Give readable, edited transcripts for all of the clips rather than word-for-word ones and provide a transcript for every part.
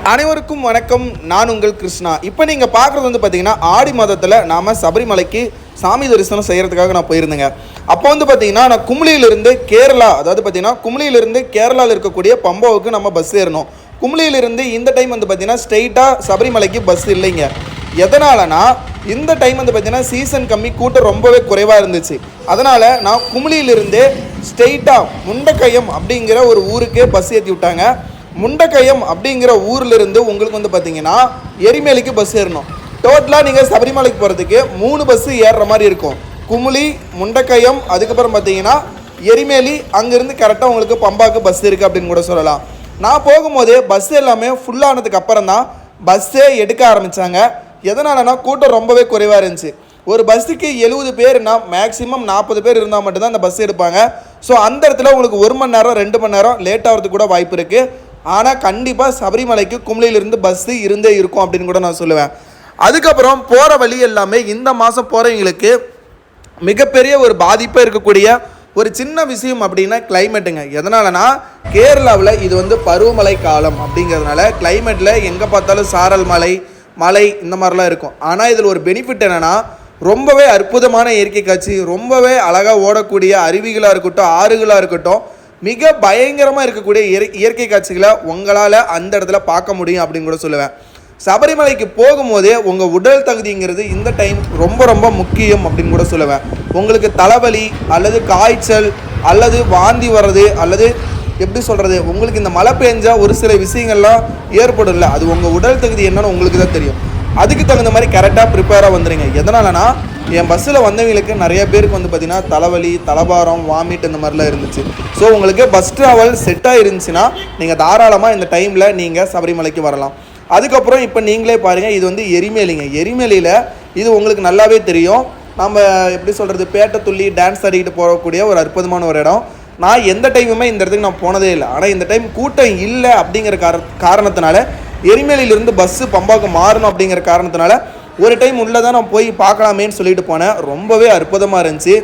அனைவருக்கும் வணக்கம். நான் உங்கள் கிருஷ்ணா. இப்போ நீங்கள் பார்க்குறது வந்து பார்த்தீங்கன்னா ஆடி மாதத்தில் நாம் சபரிமலைக்கு சாமி தரிசனம் செய்கிறதுக்காக நான் போயிருந்தேங்க. அப்போ வந்து பார்த்தீங்கன்னா நான் குமுளியிலிருந்து கேரளா, அதாவது பார்த்தீங்கன்னா குமுளியிலிருந்து கேரளாவில் இருக்கக்கூடிய பம்பாவுக்கு நம்ம பஸ் ஏறணும். குமுளியிலிருந்து இந்த டைம் வந்து பார்த்தீங்கன்னா ஸ்ட்ரெயிட்டாக சபரிமலைக்கு பஸ் இல்லைங்க. எதனாலனா இந்த டைம் வந்து பார்த்தீங்கன்னா சீசன் கம்மி, கூட்டம் ரொம்பவே குறைவாக இருந்துச்சு. அதனால் நான் குமுளியிலிருந்து ஸ்ட்ரெயிட்டாக முண்டக்கயம் அப்படிங்கிற ஒரு ஊருக்கே பஸ் ஏற்றி விட்டாங்க. முண்டக்கயம் அப்படிங்கிற ஊரில் இருந்து உங்களுக்கு வந்து பார்த்தீங்கன்னா எரிமேலிக்கு பஸ் ஏறணும். டோட்டலாக நீங்கள் சபரிமலைக்கு போகிறதுக்கு 3 பஸ்ஸு ஏறுற மாதிரி இருக்கும். குமுளி, முண்டக்கயம், அதுக்கப்புறம் பார்த்தீங்கன்னா எரிமேலி, அங்கேருந்து கரெக்டாக உங்களுக்கு பம்பாவுக்கு பஸ் இருக்குது அப்படின்னு கூட சொல்லலாம். நான் போகும்போதே பஸ் எல்லாமே ஃபுல்லானதுக்கு அப்புறம் தான் பஸ்ஸே எடுக்க ஆரம்பித்தாங்க. எதனாலனா கூட்டம் ரொம்பவே குறைவாக இருந்துச்சு. ஒரு பஸ்ஸுக்கு 70 பேர்னா மேக்ஸிமம் 40 பேர் இருந்தால் மட்டும்தான் அந்த பஸ் எடுப்பாங்க. ஸோ அந்த இடத்துல உங்களுக்கு 1 மணி நேரம் 2 மணி நேரம் லேட் ஆகிறதுக்கு கூட வாய்ப்பு இருக்குது. ஆனால் கண்டிப்பாக சபரிமலைக்கு குமுளியிலிருந்து பஸ்ஸு இருந்தே இருக்கும் அப்படின்னு கூட நான் சொல்லுவேன். அதுக்கப்புறம் போகிற வழி எல்லாமே இந்த மாதம் போகிறவங்களுக்கு மிகப்பெரிய ஒரு பாதிப்பாக இருக்கக்கூடிய ஒரு சின்ன விஷயம் அப்படின்னா கிளைமேட்டுங்க. எதனாலனா கேரளாவில் இது வந்து பருவமழை காலம் அப்படிங்கிறதுனால கிளைமேட்டில் எங்கே பார்த்தாலும் சாரல் மழை இந்த மாதிரிலாம் இருக்கும். ஆனால் இதில் ஒரு பெனிஃபிட் என்னென்னா ரொம்பவே அற்புதமான இயற்கை காட்சி, ரொம்பவே அழகாக ஓடக்கூடிய அருவிகளாக இருக்கட்டும், ஆறுகளாக இருக்கட்டும், மிக பயங்கரமாக இருக்கக்கூடிய இயற்கை காட்சிகளை உங்களால் அந்த இடத்துல பார்க்க முடியும் அப்படின்னு கூட சொல்லுவேன். சபரிமலைக்கு போகும்போதே உங்கள் உடல் தகுதிங்கிறது இந்த டைம் ரொம்ப ரொம்ப முக்கியம் அப்படின்னு கூட சொல்லுவேன். உங்களுக்கு தலைவலி அல்லது காய்ச்சல் அல்லது வாந்தி வர்றது அல்லது எப்படி சொல்கிறது, உங்களுக்கு இந்த மழை பெஞ்சால் ஒரு சில விஷயங்கள்லாம் ஏற்படும்ல, அது உங்கள் உடல் தகுதி என்னன்னு உங்களுக்கு தான் தெரியும். அதுக்கு தகுந்த மாதிரி கரெக்டாக ப்ரிப்பேராக வந்துடுங்க. எதனாலனா என் பஸ்ஸில் வந்தவங்களுக்கு நிறைய பேருக்கு வந்து பார்த்திங்கன்னா தலைவலி, தலபாரம், வாமிட் இந்த மாதிரிலாம் இருந்துச்சு. ஸோ உங்களுக்கு பஸ் ட்ராவல் செட்டாக இருந்துச்சுன்னா நீங்கள் தாராளமாக இந்த டைமில் நீங்கள் சபரிமலைக்கு வரலாம். அதுக்கப்புறம் இப்போ நீங்களே பாருங்கள், இது வந்து எரிமேலிங்க. எரிமேலியில் இது உங்களுக்கு நல்லாவே தெரியும். நம்ம எப்படி சொல்கிறது, பேட்டை துள்ளி டான்ஸ் ஆடிக்கிட்டு போகக்கூடிய ஒரு அற்புதமான ஒரு இடம். நான் எந்த டைமுமே இந்த இடத்துக்கு நான் போனதே இல்லை. ஆனால் இந்த டைம் கூட்டம் இல்லை அப்படிங்கிற காரணத்தினால எரிமேலியிலிருந்து பஸ்ஸு பம்பாவுக்கு மாறணும் அப்படிங்கிற காரணத்தினால ஒரு டைம் உள்ளே தான் நான் போய் பார்க்கலாமேன்னு சொல்லிட்டு போனேன். ரொம்பவே அற்புதமாக இருந்துச்சு.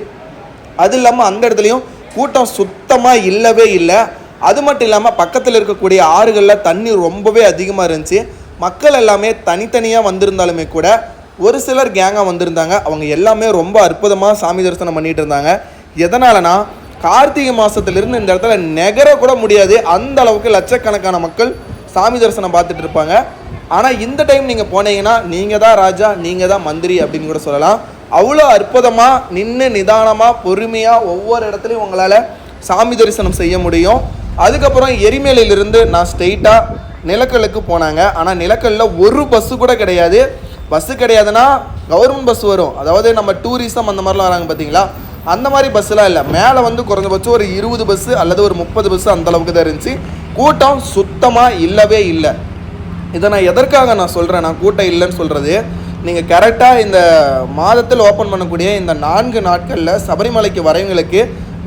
அது இல்லாமல் அந்த இடத்துலையும் கூட்டம் சுத்தமாக இல்லவே இல்லை. அது மட்டும் இல்லாமல் பக்கத்தில் இருக்கக்கூடிய ஆறுகளில் தண்ணி ரொம்பவே அதிகமாக இருந்துச்சு. மக்கள் எல்லாமே தனித்தனியாக வந்திருந்தாலுமே கூட ஒரு சிலர் கேங்காக வந்திருந்தாங்க. அவங்க எல்லாமே ரொம்ப அற்புதமாக சாமி தரிசனம் பண்ணிகிட்டு இருந்தாங்க. எதனாலனா கார்த்திகை மாதத்துலேருந்து இந்த இடத்துல நெகர கூட முடியாது, அந்த அளவுக்கு லட்சக்கணக்கான மக்கள் சாமி தரிசனம் பார்த்துட்டு இருப்பாங்க. ஆனால் இந்த டைம் நீங்கள் போனீங்கன்னா நீங்கள் தான் ராஜா, நீங்கள் தான் மந்திரி அப்படின்னு கூட சொல்லலாம். அவ்வளோ அற்புதமாக நின்று நிதானமாக பொறுமையாக ஒவ்வொரு இடத்துலையும் உங்களால் சாமி தரிசனம் செய்ய முடியும். அதுக்கப்புறம் எரிமேலியிலிருந்து நான் ஸ்ட்ரெயிட்டாக நிலக்கல்லுக்கு போனாங்க. ஆனால் நிலக்கல்லில் ஒரு பஸ்ஸு கூட கிடையாது. பஸ்ஸு கிடையாதுன்னா கவர்மெண்ட் பஸ் வரும், அதாவது நம்ம டூரிசம் அந்த மாதிரிலாம் வராங்க பார்த்தீங்களா, அந்த மாதிரி பஸ்ஸெலாம் இல்லை. மேலே வந்து குறைஞ்சபட்சம் ஒரு 20 பஸ்ஸு அல்லது ஒரு 30 பஸ்ஸு அந்தளவுக்கு தான் இருந்துச்சு. கூட்டம் சுத்தமாக இல்லவே இல்லை. இதை நான் எதற்காக நான் சொல்கிறேன், நான் கூட்டம் இல்லைன்னு சொல்கிறது, நீங்கள் கரெக்டாக இந்த மாதத்தில் ஓப்பன் பண்ணக்கூடிய இந்த 4 நாட்களில் சபரிமலைக்கு வரவங்களுக்கு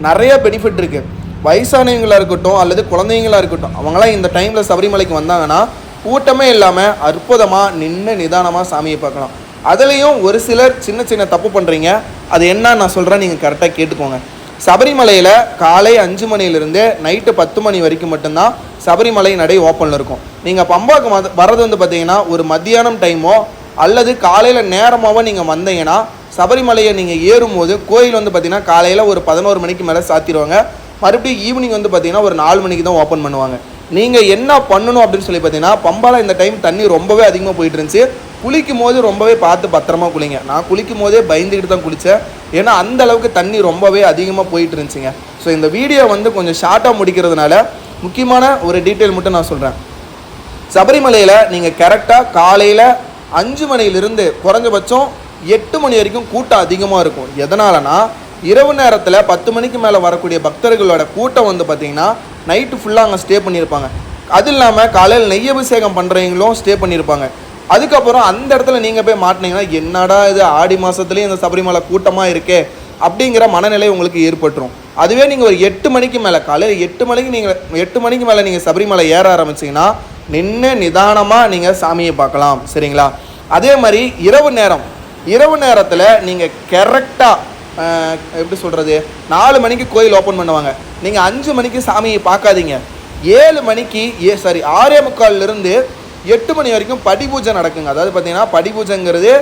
நிறைய பெனிஃபிட் இருக்குது. வயசானவங்களாக இருக்கட்டும் அல்லது குழந்தைங்களாக இருக்கட்டும், அவங்களாம் இந்த டைமில் சபரிமலைக்கு வந்தாங்கன்னா கூட்டமே இல்லாமல் அற்புதமாக நின்று நிதானமாக சாமியை பார்க்கலாம். அதுலேயும் ஒரு சிலர் சின்ன சின்ன தப்பு பண்ணுறீங்க. அது என்ன நான் சொல்கிறேன், நீங்கள் கரெக்டாக கேட்டுக்கோங்க. சபரிமலையில் காலை 5 மணிலேருந்து நைட்டு 10 மணி வரைக்கும் மட்டும்தான் சபரிமலை நடை ஓப்பனில் இருக்கும். நீங்கள் பம்பாவுக்கு வர்றது வந்து பார்த்தீங்கன்னா ஒரு மத்தியானம் டைமோ அல்லது காலையில் நேரமாகவோ நீங்கள் வந்தீங்கன்னா சபரிமலையை நீங்கள் ஏறும்போது கோயில் வந்து பார்த்திங்கன்னா காலையில் ஒரு 11 மணிக்கு மேலே சாத்திடுவாங்க. மறுபடியும் ஈவினிங் வந்து பார்த்திங்கன்னா ஒரு 4 மணிக்கு தான் ஓப்பன் பண்ணுவாங்க. நீங்கள் என்ன பண்ணணும் அப்படின்னு சொல்லி பார்த்தீங்கன்னா, பம்பாவில் இந்த டைம் தண்ணி ரொம்பவே அதிகமாக போயிட்டு இருந்துச்சு. குளிக்கும் போது ரொம்பவே பார்த்து பத்திரமா குளிங்க. நான் குளிக்கும் போதே பயந்துக்கிட்டு தான் குளித்தேன், ஏன்னா அந்த அளவுக்கு தண்ணி ரொம்பவே அதிகமாக போயிட்டு இருந்துச்சுங்க. ஸோ இந்த வீடியோ வந்து கொஞ்சம் ஷார்ட்டாக முடிக்கிறதுனால முக்கியமான ஒரு டீட்டெயில் மட்டும் நான் சொல்கிறேன். சபரிமலையில் நீங்கள் கரெக்டாக காலையில் 5 மணியிலிருந்து குறைஞ்சபட்சம் 8 மணி வரைக்கும் கூட்டம் அதிகமாக இருக்கும். எதனாலனா இரவு நேரத்தில் 10 மணிக்கு மேலே வரக்கூடிய பக்தர்களோட கூட்டம் வந்து பார்த்திங்கன்னா நைட்டு ஃபுல்லாக அங்கே ஸ்டே பண்ணியிருப்பாங்க. அது இல்லாமல் காலையில் நெய் அபிஷேகம் பண்ணுறவங்களும் ஸ்டே பண்ணியிருப்பாங்க. அதுக்கப்புறம் அந்த இடத்துல நீங்கள் போய் மாட்டினீங்கன்னா என்னடா இது ஆடி மாதத்துலேயும் இந்த சபரிமலை கூட்டமாக இருக்கே அப்படிங்கிற மனநிலை உங்களுக்கு ஏற்பட்டுரும். அதுவே நீங்கள் ஒரு 8 மணிக்கு மேலே காலையில் 8 மணிக்கு மேலே நீங்கள் சபரிமலை ஏற ஆரம்பிச்சிங்கன்னா நின்று நிதானமாக நீங்கள் சாமியை பார்க்கலாம். சரிங்களா? அதே மாதிரி இரவு நேரத்தில் நீங்கள் கரெக்டாக எப்படி சொல்கிறது, 4 மணிக்கு கோயில் ஓப்பன் பண்ணுவாங்க. நீங்கள் 5 மணிக்கு சாமியை பார்க்காதீங்க. 7 மணிக்கு 6:45 8 மணி வரைக்கும் படி பூஜை நடக்குங்க. அதாவது பார்த்தீங்கன்னா படி பூஜைங்கிறது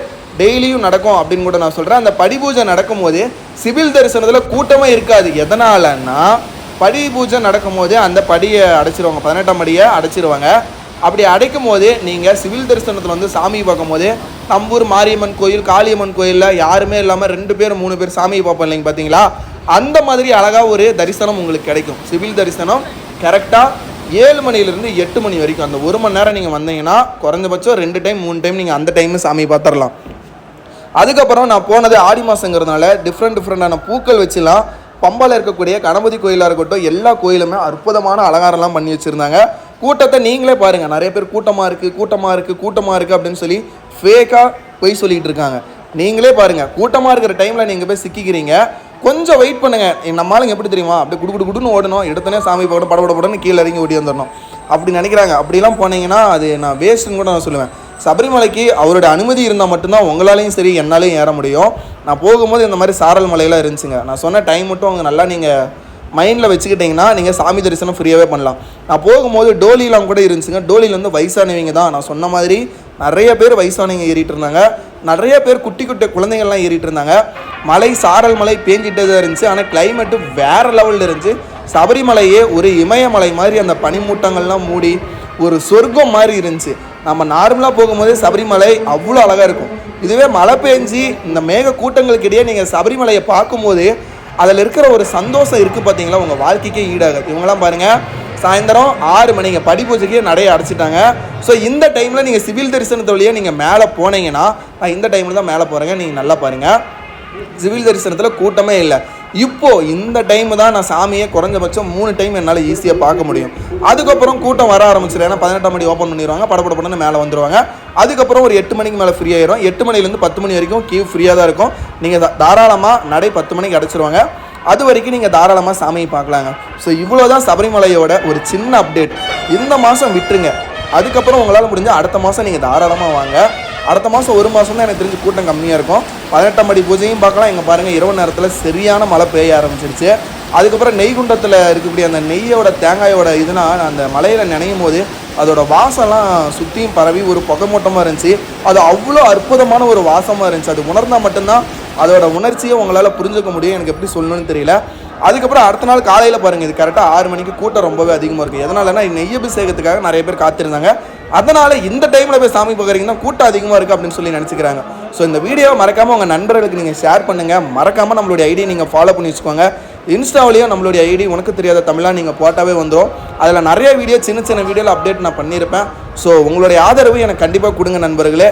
டெய்லியும் நடக்கும் அப்படின்னு கூட நான் சொல்கிறேன். அந்த படி பூஜை நடக்கும்போது சிவில் தரிசனத்தில் கூட்டமே இருக்காது. எதனாலன்னா படி பூஜை நடக்கும் போது அந்த படியை அடைச்சிருவாங்க, 18ஆம் படியை அடைச்சிருவாங்க. அப்படி அடைக்கும் போது நீங்கள் சிவில் தரிசனத்தில் வந்து சாமி பார்க்கும்போது நம்பூர் மாரியம்மன் கோயில், காளியம்மன் கோயிலில் யாருமே இல்லாமல் 2 பேர் 3 பேர் சாமியை பார்ப்போம் இல்லைங்க, பார்த்தீங்களா? அந்த மாதிரி அழகாக ஒரு தரிசனம் உங்களுக்கு கிடைக்கும். சிவில் தரிசனம் கரெக்டாக 7 மணிலேருந்து 8 மணி வரைக்கும் அந்த 1 மணி நேரம் நீங்கள் வந்தீங்கன்னா குறைஞ்சபட்சம் 2 டைம் 3 டைம் நீங்கள் அந்த டைமு சாமி பார்த்துடலாம். அதுக்கப்புறம் நான் போனது ஆடி மாதங்கிறதுனால டிஃப்ரெண்டான பூக்கள் வச்சுலாம் பம்பாவில் இருக்கக்கூடிய கணபதி கோயிலாக இருக்கட்டும் எல்லா கோயிலுமே அற்புதமான அலங்காரம்லாம் பண்ணி வச்சுருந்தாங்க. கூட்டத்தை நீங்களே பாருங்கள், நிறைய பேர் கூட்டமாக இருக்குது அப்படின்னு சொல்லி ஃபேக்காக போய் சொல்லிகிட்டு இருக்காங்க. நீங்களே பாருங்கள், கூட்டமாக இருக்கிற டைமில் நீங்கள் போய் சிக்கிக்கிறீங்க. கொஞ்சம் வெயிட் பண்ணுங்கள். நம்மளால எப்படி தெரியுமா, அப்படியே குடுன்னு ஓடணும், எடுத்தோன்னே சாமி போட படப்படன்னு கீழே இறங்கி ஓடி வந்துடணும் அப்படி நினைக்கிறாங்க. அப்படிலாம் போனீங்கன்னா அது நான் வேஸ்ட்டுன்னு கூட நான் சொல்லுவேன். சபரிமலைக்கு அவரோட அனுமதி இருந்தால் மட்டும்தான் உங்களாலையும் சரி என்னாலையும் ஏற முடியும். நான் போகும்போது இந்த மாதிரி சாரல் மலையெல்லாம் இருந்துச்சுங்க. நான் சொன்ன டைம் மட்டும் அவங்க நல்லா நீங்கள் மைண்டில் வச்சுக்கிட்டிங்கன்னா நீங்கள் சாமி தரிசனம் ஃப்ரீயாகவே பண்ணலாம். நான் போகும்போது டோலிலாம் கூட இருந்துச்சுங்க. டோலியில் வந்து வயசானவங்க தான், நான் சொன்ன மாதிரி நிறைய பேர் வயசானவங்க ஏறிட்டு இருந்தாங்க, நிறைய பேர் குட்டி குழந்தைங்கள்லாம் ஏறிட்டு இருந்தாங்க. மலை சாரல் மலை பேஞ்சிட்டே தான் இருந்துச்சு. ஆனால் கிளைமேட்டு வேறு லெவலில் இருந்துச்சு. சபரிமலையே ஒரு இமயமலை மாதிரி அந்த பனிமூட்டங்கள்லாம் மூடி ஒரு சொர்க்கம் மாதிரி இருந்துச்சு. நம்ம நார்மலாக போகும்போது சபரிமலை அவ்வளோ அழகாக இருக்கும். இதுவே மழை பெஞ்சி இந்த மேக கூட்டங்களுக்கிடையே நீங்கள் சபரிமலையை பார்க்கும்போது அதில் இருக்கிற ஒரு சந்தோஷம் இருக்குது பார்த்தீங்களா, உங்கள் வாழ்க்கைக்கே ஈடாகாது. இவங்களாம் பாருங்கள், சாயந்தரம் 6 மணிங்க படி பூஜைக்கே நடைய அடைச்சிட்டாங்க. ஸோ இந்த டைமில் நீங்கள் சிவில் தரிசனத்து வழியாக நீங்கள் மேலே போனீங்கன்னா, நான் இந்த டைமில் தான் மேலே போகிறேங்க, நீங்கள் நல்லா பாருங்கள், சிவில் தரிசனத்தில் கூட்டமே இல்லை. இப்போது இந்த டைமு தான் நான் சாமியை குறைஞ்சபட்சம் 3 டைம் என்னால் ஈஸியாக பார்க்க முடியும். அதுக்கப்புறம் கூட்டம் வர ஆரம்பிச்சிடும். ஏன்னா 18ஆம் மணி ஓப்பன் பண்ணிடுவாங்க, படப்படன்னு மேலே வந்துடுவாங்க. அதுக்கப்புறம் ஒரு 8 மணிக்கு மேலே ஃப்ரீ ஆயிரும். 8 மணிலேருந்து 10 மணி வரைக்கும் கியூ ஃப்ரீயாக தான் இருக்கும். நீங்கள் தாராளமாக நடை 10 மணிக்கு அடைச்சிருவாங்க. அது வரைக்கும் நீங்கள் தாராளமாக சாமியை பார்க்கலாங்க. ஸோ இவ்வளோ தான் சபரிமலையோட ஒரு சின்ன அப்டேட். இந்த மாதம் விட்டுருங்க. அதுக்கப்புறம் உங்களால் முடிஞ்சால் அடுத்த மாதம் நீங்கள் தாராளமாக வாங்க. அடுத்த மாதம் 1 மாதம் தான் எனக்கு தெரிஞ்சு கூட்டம் கம்மியாக இருக்கும். 18ஆம் படி பூஜையும் பார்க்கலாம். இங்கே பாருங்கள், இரவு நேரத்தில் சரியான மழை பெய்ய ஆரம்பிச்சிருச்சு. அதுக்கப்புறம் நெய்குண்டத்தில் இருக்கக்கூடிய அந்த நெய்யோட தேங்காயோட இதனால் அந்த மலையில் நினையும் போது அதோட வாசம்லாம் சுற்றியும் பரவி ஒரு புகைமூட்டமாக இருந்துச்சு. அது அவ்வளோ அற்புதமான ஒரு வாசமாக இருந்துச்சு. அது உணர்ந்தால் மட்டும்தான் அதோட உணர்ச்சியை உங்களால் புரிஞ்சுக்க முடியும். எனக்கு எப்படி சொல்லணும்னு தெரியல. அதுக்கப்புறம் அடுத்த நாள் காலையில் பாருங்கள், இது கரெக்டாக 6 மணிக்கு கூட்டம் ரொம்பவே அதிகமாக இருக்குது. எதனாலனா நெய் அபிஷேகத்துக்காக நிறைய பேர் காத்திருந்தாங்க. அதனால் இந்த டைமில் போய் சாமி பார்க்குறீங்கன்னா கூட்டம் அதிகமாக இருக்குது அப்படின்னு சொல்லி நினச்சிக்கிறாங்க. ஸோ இந்த வீடியோவை மறக்காமல் உங்கள் நண்பர்களுக்கு நீங்கள் ஷேர் பண்ணுங்கள். மறக்காமல் நம்மளுடைய ஐடி நீங்கள் ஃபாலோ பண்ணி வச்சுக்கோங்க. இன்ஸ்டாவிலையும் நம்மளுடைய ஐடி உனக்கு தெரியாத தமிழாக நீங்கள் போட்டாவே வந்துடும். அதில் நிறைய வீடியோ சின்ன வீடியோவில் அப்டேட் நான் பண்ணியிருப்பேன். ஸோ உங்களுடைய ஆதரவு எனக்கு கண்டிப்பாக கொடுங்க நண்பர்களே.